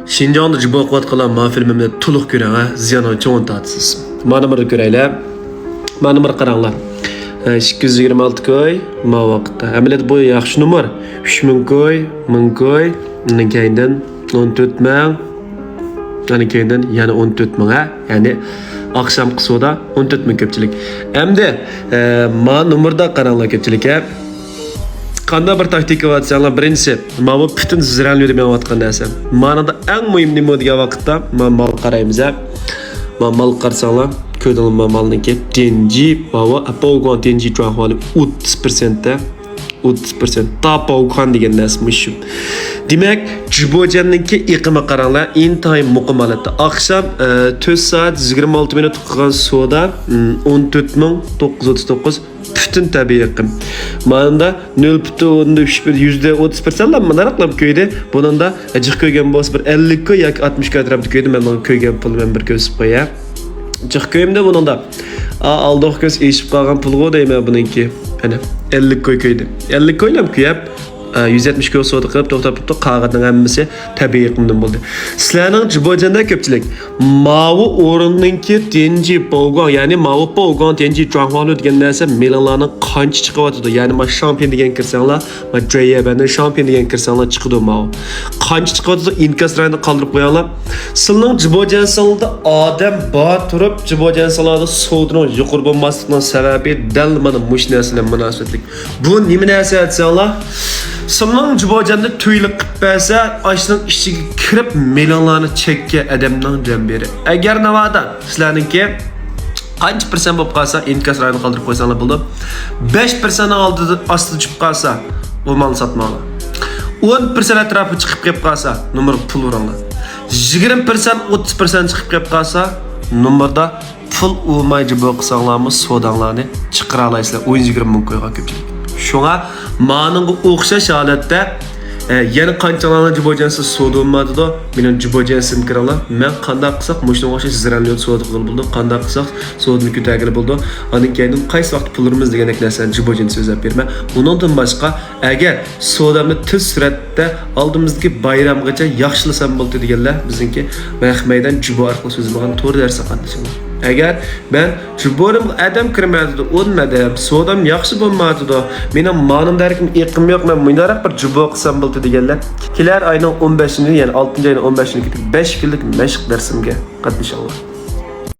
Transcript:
Şinjan'da jibo qılan ma filmimni to'liq ko'ring, ziyonini cho'ng tatisiz. Mana buni ko'raylar. Mana bir qaranglar. 226 koy ma vaqtda. Amaliyot bu yaxshi nomer. 3000 koy, 1000 koy, undan keyindan 14 ming. Undan keyindan yana 14 ming, ya'ni akşam qismida 14 ming ko'pchilik. Endi ma nomerda qaranglar ko'pchilik. Qanday bir taktika vatsanglar, birinchisi, mana bu butun ziralni men aytgan narsam. Manada eng muhim nima degan vaqtda men mal qaraymiz. Men mal qarsanglar, ko'dilma malniki tenji, mana apolgon tenji tranholi 30% da 30% tapolgon degan narsa shu. Demak, Jibojanniki iqimi qaranglar, intayin muqim holatda. Akşam 4 soat 26 minut qilgan soda 14939 bütün tabiiy iqim. Manda 0.3% lan manaraqlab ko'ydi. Bununda jiq ko'ygan bo'lsa bir 50 ko'y yoki 60 ko'y atrofida ko'ydi. Men buni ko'ygan pul men bir ko'sib qo'ya. Jiq ko'yimda bununda aldoq ko'z eshib qolgan pulg'o deyman buniki. Ana 50 ko'y ko'ydi. 50 ko'ylam ko'yab 170 ko'y soda qilib to'xtatibdi. Qog'atning hammasi tabiiy iqimdan bo'ldi. Sizlarning Jibojanda ko'pchilik mavi o'rinninki tenji polgon, ya'ni mavi polgon tenji tranholi degan narsa melanlarning qancha chiqyapti. Ya'ni ma champion degan kirsanglar, ma JYB'ni champion degan kirsanglar chiqdi mavi. Qancha chiqyapti inkas rayini qoldirib qo'yinglar. Sizning Jibojansanglarda odam bor turib, Jibojansanglarda sodning yuqori bo'lmasligining sababi dal mana mush narsalar munosabatlik. Bu nima narsa aytsanglar? Sizning Jibojanda to'ylik qilib bersa, ashning ichiga kirib melanlarni chekka adamning jamberi. Agar navada sizlarningki qancha % bo'lib qolsa, inkas rayini qoldirib qo'ysanglar bo'ldi. 5% oldida ostida chiqib qolsa, u malni sotmanglar. 10% atrofi chiqib kelib qolsa, nomer pul uringlar. 20% 30% chiqib kelib qolsa, nomerda pul olmayji bo'lsanglarmi, sodanglarni chiqara olasizlar. 20 ming qo'ygan ko'pchilik. Şuna ma'nın bu o'xshash holatda yana qanchalarni Jibojansiz soda olmadi da, mening Jibojansim kiralar. Men qanday qilsak, mushunga o'xshash ziralni soda qilib bo'ldi. Qanday qilsak, sodani ko'targili bo'ldi. Aning keyin qaysi vaqt pullarimiz degan narsani Jibojan so'zlab berma. Undan boshqa, agar sodamni tez suratda oldimizdagi bayramgacha yaxshilasam bo'ldi deganlar, bizniki Mahmaydan Jibo orqali so'zlagan to'g'ri darsa qatnashinglar. Agar ben Jiborim adam kirmadi, o'lmadi, sodam yaxshi bo'lmadi, mening ma'nimdarim iqim yo'q, men minaraq bir jibo qilsam bo'ldi deganlar. Kelar oyning 15-ni, ya'ni 6-oyning 15-ni 5 kunlik mashq darsimga qatnashinglar.